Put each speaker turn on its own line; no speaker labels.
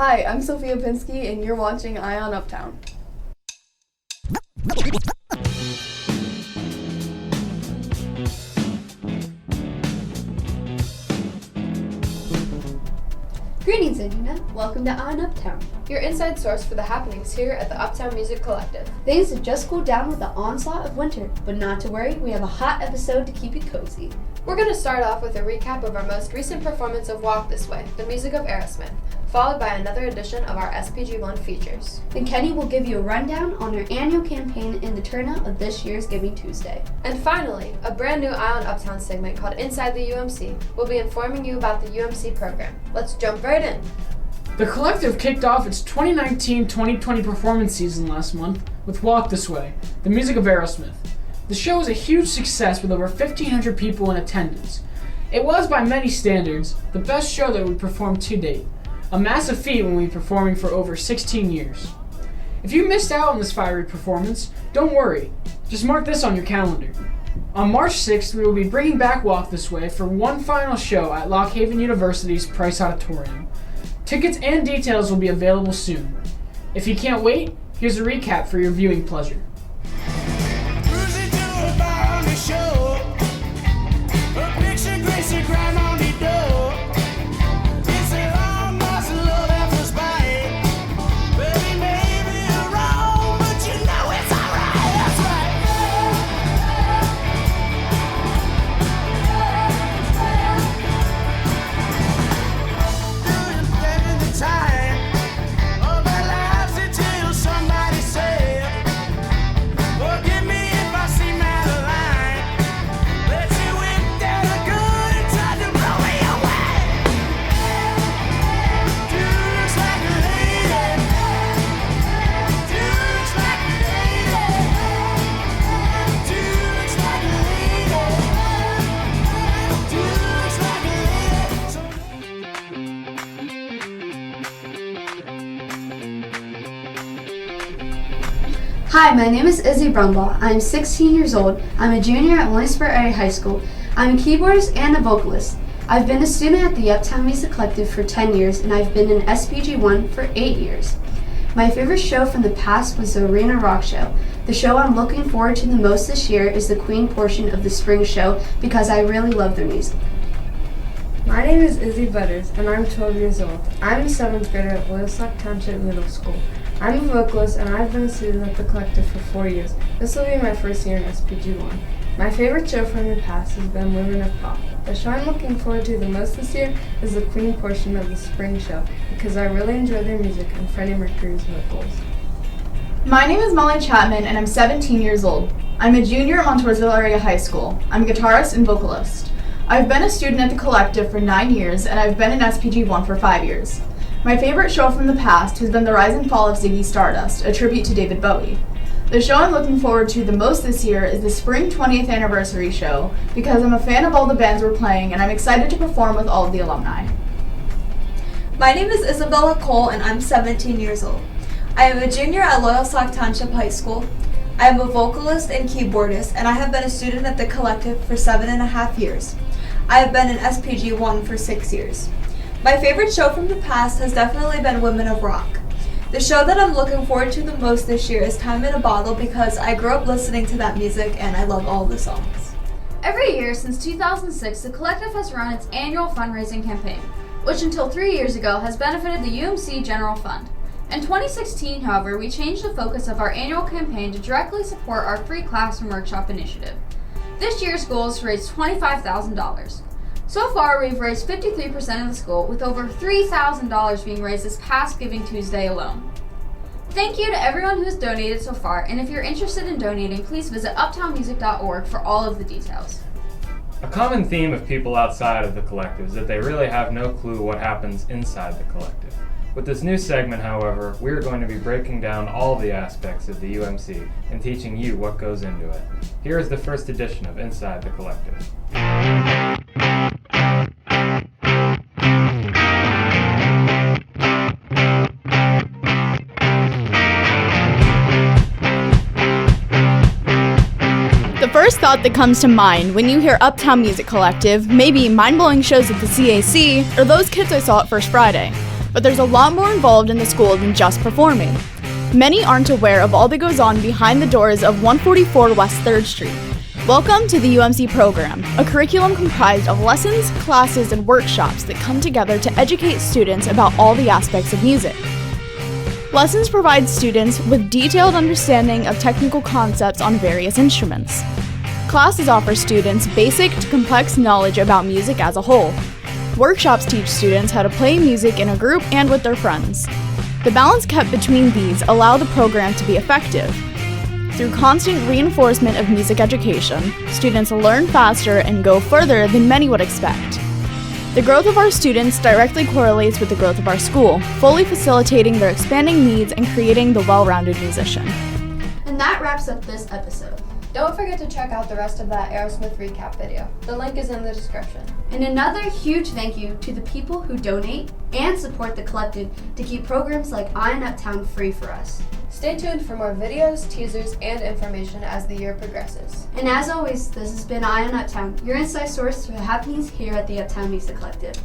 Hi, I'm Sophia Pinsky, and you're watching iOn Uptown.
Greetings, Internet. Welcome to iOn Uptown,
your inside source for the happenings here at the Uptown Music Collective.
Things have just cooled down with the onslaught of winter, but not to worry, we have a hot episode to keep you cozy.
We're going to start off with a recap of our most recent performance of Walk This Way, the music of Aerosmith, followed by another edition of our SPG1 features.
Then Kenny will give you a rundown on our annual campaign and the turnout of this year's Giving Tuesday.
And finally, a brand new iOn Uptown segment called Inside the UMC will be informing you about the UMC program. Let's jump right in.
The Collective kicked off its 2019-2020 performance season last month with Walk This Way, the music of Aerosmith. The show was a huge success with over 1,500 people in attendance. It was, by many standards, the best show that we performed to date, a massive feat when we were performing for over 16 years. If you missed out on this fiery performance, don't worry, just mark this on your calendar. On March 6th, we will be bringing back Walk This Way for one final show at Lock Haven University's Price Auditorium. Tickets and details will be available soon. If you can't wait, here's a recap for your viewing pleasure.
Hi, my name is Izzy Brumbaugh. I'm 16 years old. I'm a junior at Williamsburg Area High School. I'm a keyboardist and a vocalist. I've been a student at the Uptown Music Collective for 10 years, and I've been in SPG1 for 8 years. My favorite show from the past was the Arena Rock Show. The show I'm looking forward to the most this year is the Queen portion of the Spring Show because I really love their music.
My name is Izzy Butters, and I'm 12 years old. I'm a 7th grader at Loyola Township Middle School. I'm a vocalist, and I've been a student at the Collective for 4 years. This will be my first year in SPG1. My favorite show from the past has been Women of Pop. The show I'm looking forward to the most this year is the Queen portion of the Spring Show because I really enjoy their music and Freddie Mercury's vocals.
My name is Molly Chapman, and I'm 17 years old. I'm a junior at Montoursville Area High School. I'm a guitarist and vocalist. I've been a student at the Collective for 9 years, and I've been in SPG1 for 5 years. My favorite show from the past has been The Rise and Fall of Ziggy Stardust, a tribute to David Bowie. The show I'm looking forward to the most this year is the Spring 20th Anniversary Show because I'm a fan of all the bands we're playing and I'm excited to perform with all of the alumni.
My name is Isabella Cole and I'm 17 years old. I am a junior at Loyola Township High School. I am a vocalist and keyboardist and I have been a student at the Collective for 7.5 years. I have been in SPG1 for 6 years. My favorite show from the past has definitely been Women of Rock. The show that I'm looking forward to the most this year is Time in a Bottle because I grew up listening to that music and I love all the songs.
Every year since 2006, the Collective has run its annual fundraising campaign, which until 3 years ago has benefited the UMC General Fund. In 2016, however, we changed the focus of our annual campaign to directly support our free classroom workshop initiative. This year's goal is to raise $25,000. So far, we've raised 53% of the school, with over $3,000 being raised this past Giving Tuesday alone. Thank you to everyone who has donated so far, and if you're interested in donating, please visit uptownmusic.org for all of the details.
A common theme of people outside of the Collective is that they really have no clue what happens inside the Collective. With this new segment, however, we are going to be breaking down all the aspects of the UMC and teaching you what goes into it. Here is the first edition of Inside the Collective.
The first thought that comes to mind when you hear Uptown Music Collective may be mind-blowing shows at the CAC or those kids I saw at First Friday. but there's a lot more involved in the school than just performing. Many aren't aware of all that goes on behind the doors of 144 West 3rd Street. Welcome to the UMC program, a curriculum comprised of lessons, classes, and workshops that come together to educate students about all the aspects of music. Lessons provide students with detailed understanding of technical concepts on various instruments. Classes offer students basic to complex knowledge about music as a whole. Workshops teach students how to play music in a group and with their friends. The balance kept between these allow the program to be effective. Through constant reinforcement of music education, students learn faster and go further than many would expect. The growth of our students directly correlates with the growth of our school, fully facilitating their expanding needs and creating the well-rounded musician.
And that wraps up this episode.
Don't forget to check out the rest of that Aerosmith recap video. The link is in the description.
And another huge thank you to the people who donate and support the collective to keep programs like iOn Uptown free for us.
Stay tuned for more videos, teasers, and information as the year progresses.
And as always, this has been iOn Uptown, your inside source for the happenings here at the Uptown Music Collective.